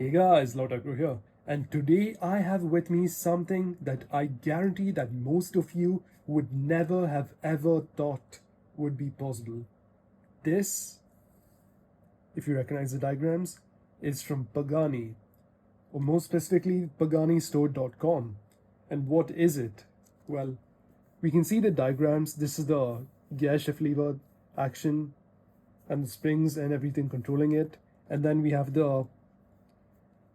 Hey guys, Lautaku here, and today I have with me something that I guarantee that most of you would never have ever thought would be possible. This, if you recognize the diagrams, is from Pagani, or more specifically PaganiStore.com. And what is it? Well, we can see the diagrams. This is the gear shift lever action and the springs and everything controlling it. And then we have the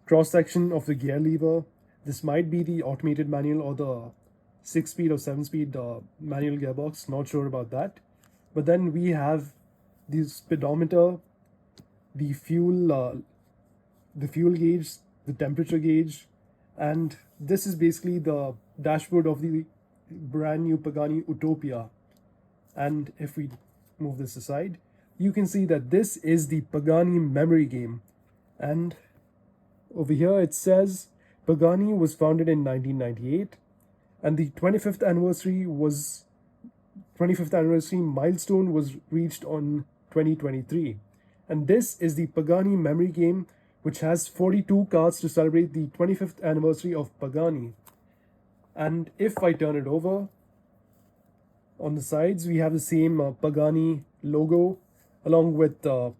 cross section of the gear lever. This might be the automated manual or the 6-speed or 7-speed manual gearbox, not sure about that. But then we have the speedometer, the fuel gauge, the temperature gauge, and this is basically the dashboard of the brand new Pagani Utopia. And if we move this aside, you can see that this is the Pagani memory game. And over here it says Pagani was founded in 1998 and the 25th anniversary milestone was reached on 2023. And this is the Pagani memory game, which has 42 cards to celebrate the 25th anniversary of Pagani. And if I turn it over, on the sides we have the same Pagani logo along with the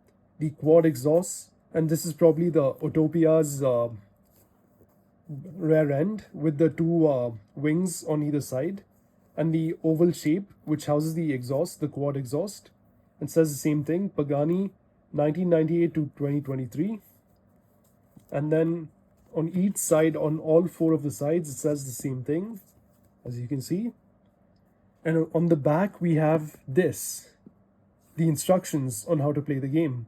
quad exhaust, and this is probably the Utopia's rear end with the two wings on either side, and the oval shape which houses the exhaust, the quad exhaust, and says the same thing, Pagani 1998 to 2023. And then on each side, on all four of the sides, it says the same thing, as you can see. And on the back we have this, the instructions on how to play the game.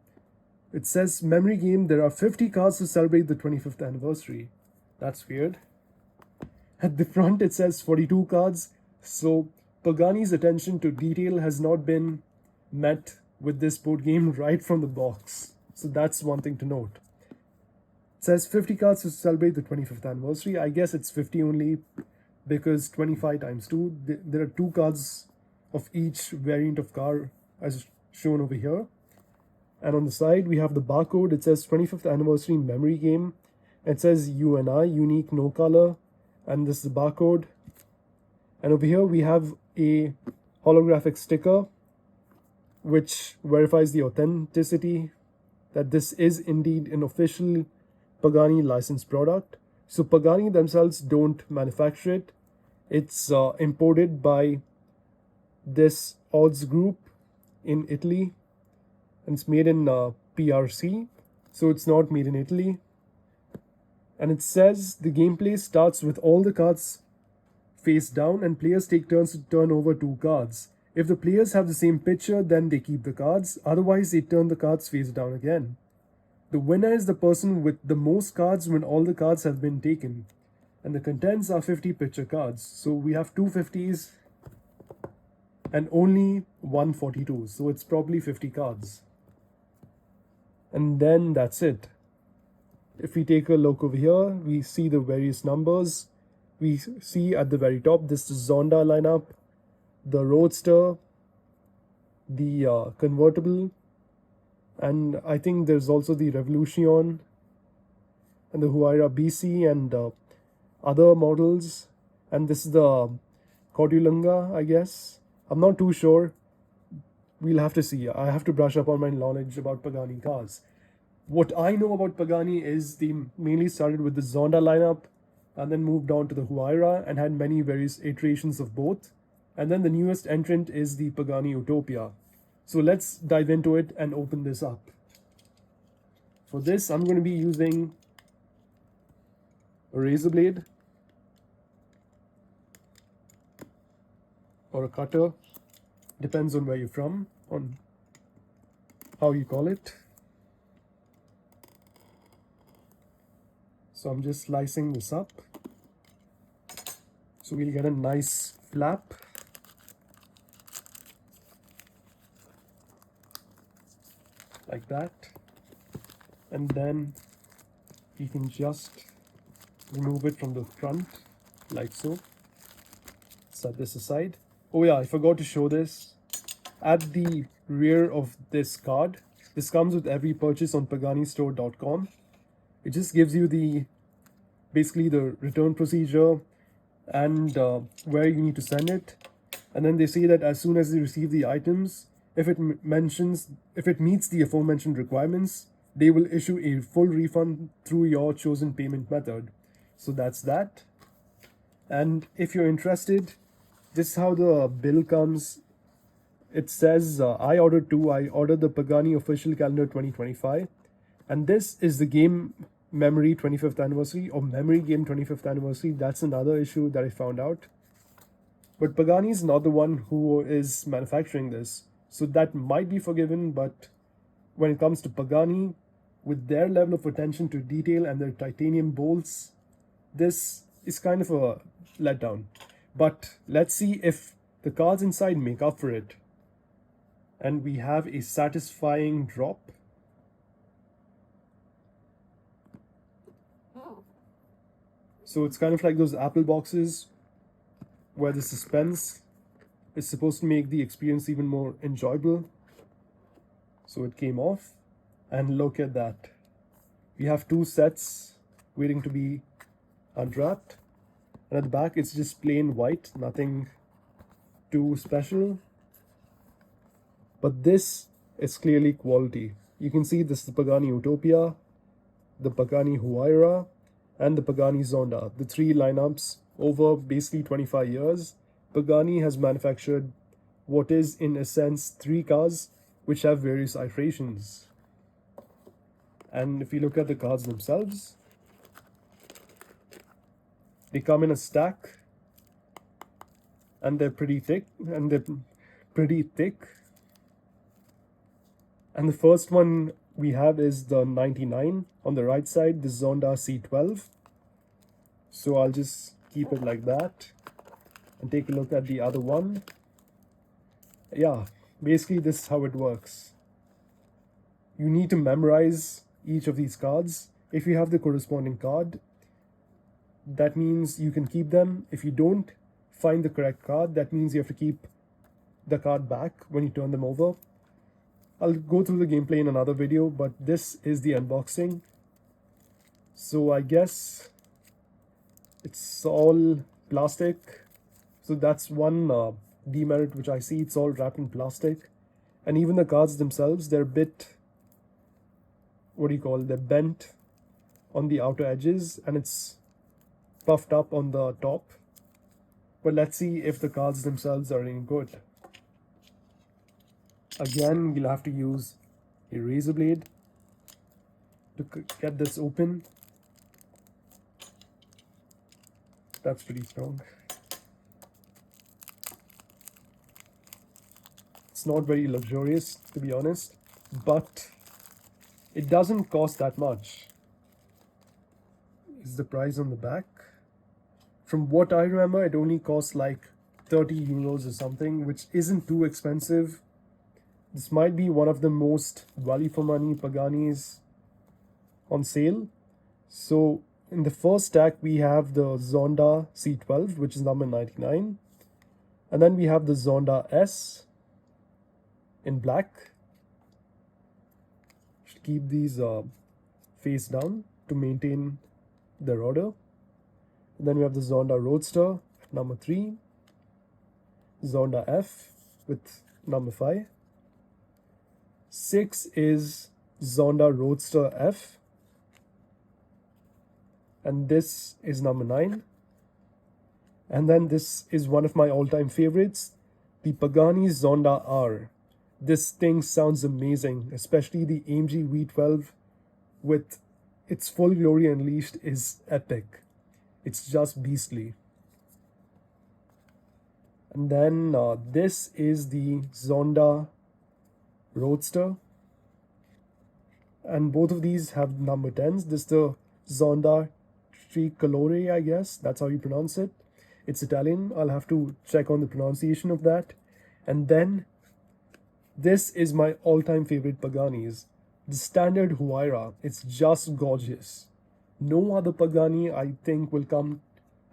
It says memory game, there are 50 cards to celebrate the 25th anniversary. That's weird. At the front it says 42 cards, so Pagani's attention to detail has not been met with this board game right from the box. So that's one thing to note. It says 50 cards to celebrate the 25th anniversary. I guess it's 50 only because 25 times 2, there are 2 cards of each variant of car as shown over here. And on the side we have the barcode. It says 25th anniversary memory game. It says UNI, unique no color, and this is the barcode. And over here we have a holographic sticker which verifies the authenticity that this is indeed an official Pagani licensed product. So Pagani themselves don't manufacture it. It's imported by this odds group in Italy, and it's made in PRC, so it's not made in Italy. And it says the gameplay starts with all the cards face down and players take turns to turn over 2 cards. If the players have the same picture, then they keep the cards, otherwise they turn the cards face down again. The winner is the person with the most cards when all the cards have been taken. And the contents are 50 picture cards. So we have 2 50s and only 1 42. So it's probably 50 cards. And then that's it. If we take a look over here, we see the various numbers. We see at the very top, this is Zonda lineup, the Roadster, the convertible, and I think there's also the Revolution and the Huayra BC and other models. And this is the Cordulunga, I guess. I'm not too sure. We'll have to see. I have to brush up on my knowledge about Pagani cars. What I know about Pagani is they mainly started with the Zonda lineup and then moved on to the Huayra and had many various iterations of both. And then the newest entrant is the Pagani Utopia. So let's dive into it and open this up. For this, I'm going to be using a razor blade or a cutter. Depends on where you're from, on how you call it. So I'm just slicing this up. So we'll get a nice flap. Like that. And then you can just remove it from the front, like so. Set this aside. Oh yeah, I forgot to show this. At the rear of this card, this comes with every purchase on PaganiStore.com. It just gives you the basically the return procedure and where you need to send it. And then they say that as soon as they receive the items, if it meets the aforementioned requirements, they will issue a full refund through your chosen payment method. So that's that. And if you're interested, this is how the bill comes. It says I ordered the Pagani official calendar 2025, and this is the game memory 25th anniversary, or memory game 25th anniversary. That's another issue that I found out. But Pagani is not the one who is manufacturing this, so that might be forgiven. But when it comes to Pagani, with their level of attention to detail and their titanium bolts, this is kind of a letdown. But let's see if the cards inside make up for it. And we have a satisfying drop. So it's kind of like those Apple boxes where the suspense is supposed to make the experience even more enjoyable. So it came off, and look at that. We have two sets waiting to be unwrapped. And at the back, it's just plain white, nothing too special. But this is clearly quality. You can see this is the Pagani Utopia, the Pagani Huayra, and the Pagani Zonda. The three lineups over basically 25 years. Pagani has manufactured what is in a sense three cars which have various iterations. And if you look at the cards themselves, they come in a stack, and they're pretty thick, and the first one we have is the 99 on the right side, the Zonda C12. So I'll just keep it like that and take a look at the other one. Yeah, basically this is how it works. You need to memorize each of these cards. If you have the corresponding card, that means you can keep them. If you don't find the correct card, that means you have to keep the card back when you turn them over. I'll go through the gameplay in another video, but this is the unboxing. So I guess it's all plastic. So that's one demerit which I see. It's all wrapped in plastic. And even the cards themselves, they're a bit, they're bent on the outer edges, and it's puffed up on the top. But let's see if the cards themselves are any good. Again, we'll have to use a razor blade to get this open. That's pretty strong. It's not very luxurious, to be honest, but it doesn't cost that much. Is the price on the back? From what I remember, it only costs like 30 euros or something, which isn't too expensive. This might be one of the most value for money Paganis on sale. So in the first stack, we have the Zonda C12, which is number 99. And then we have the Zonda S in black. Should keep these face down to maintain their order. And then we have the Zonda Roadster at number 3. Zonda F with number 5. 6 is Zonda Roadster F, and this is number 9. And then this is one of my all-time favorites, the Pagani Zonda R. This thing sounds amazing, especially the AMG V12 with its full glory unleashed is epic. It's just beastly. And then this is the Zonda Roadster, and both of these have number 10s. This is the Zonda Tricolore, I guess that's how you pronounce it. It's Italian. I'll have to check on the pronunciation of that. And then this is my all-time favorite Paganis, the standard Huayra. It's just gorgeous. No other Pagani I think will come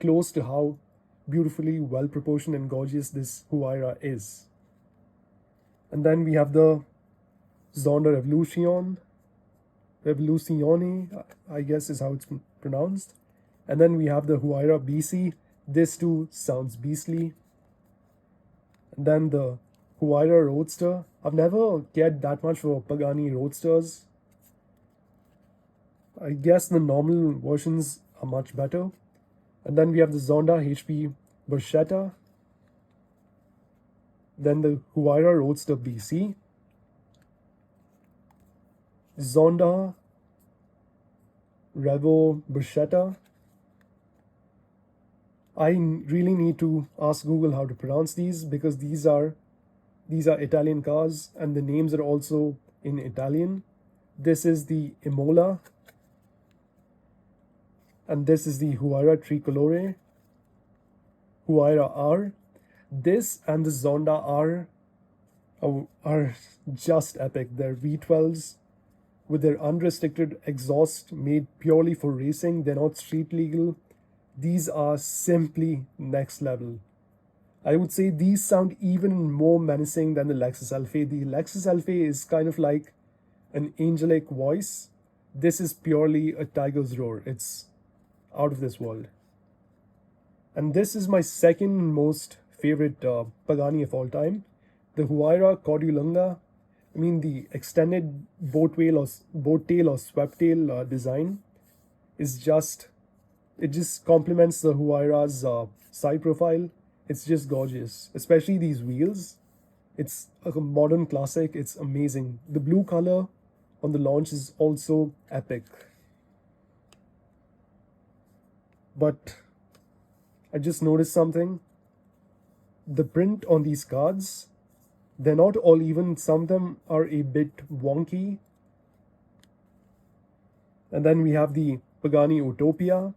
close to how beautifully well proportioned and gorgeous this Huayra is. And then we have the Zonda Revolution Revoluzione, I guess is how it's pronounced. And then we have the Huayra BC. This too sounds beastly. And then the Huayra Roadster. I've never cared that much for Pagani Roadsters. I guess the normal versions are much better. And then we have the Zonda HP Barchetta. Then the Huayra Roadster BC. Zonda Revo Barchetta. I really need to ask Google how to pronounce these because these are Italian cars and the names are also in Italian. This is the Imola and this is the Huayra Tricolore, Huayra R. This and the Zonda R are just epic. They're V12s with their unrestricted exhaust made purely for racing. They're not street legal. These are simply next level. I would say these sound even more menacing than the Lexus LFA. The Lexus LFA is kind of like an angelic voice. This is purely a tiger's roar. It's out of this world. And this is my second most favorite Pagani of all time, the Huayra Cordillunga. I mean, the extended boat tail or swept tail design is just, it just complements the Huayra's side profile. It's just gorgeous, especially these wheels. It's a modern classic. It's amazing. The blue color on the launch is also epic. But I just noticed something. The print on these cards, they're not all even. Some of them are a bit wonky. And then we have the Pagani Utopia.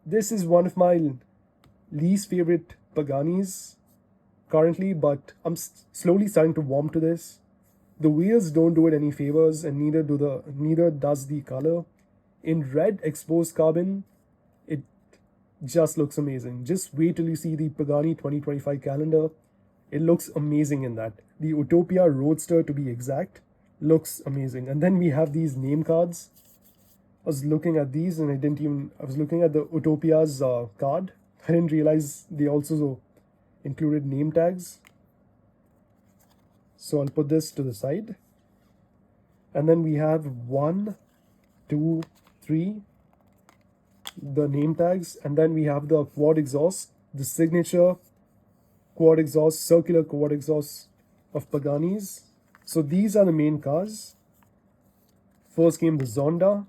This is one of my least favorite Paganis currently, but I'm slowly starting to warm to this. The wheels don't do it any favors, and neither does the color. In red exposed carbon, it just looks amazing. Just wait till you see the Pagani 2025 calendar. It looks amazing in that. The Utopia Roadster, to be exact, looks amazing. And then we have these name cards. I was looking at these and I was looking at the Utopia's card. I didn't realize they also included name tags. So I'll put this to the side. And then we have 1, 2, 3, the name tags. And then we have the quad exhaust, the signature quad exhaust, circular quad exhaust of Paganis. So these are the main cars. First came the Zonda,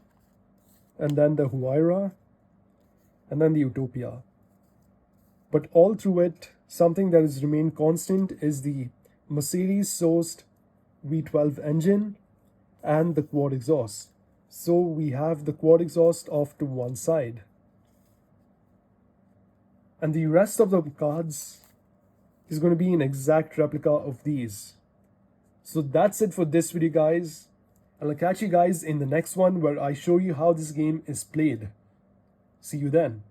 and then the Huayra, and then the Utopia. But all through it, something that has remained constant is the Mercedes-sourced V12 engine and the quad exhaust. So we have the quad exhaust off to one side. And the rest of the cards is going to be an exact replica of these. So that's it for this video, guys. And I'll catch you guys in the next one where I show you how this game is played. See you then.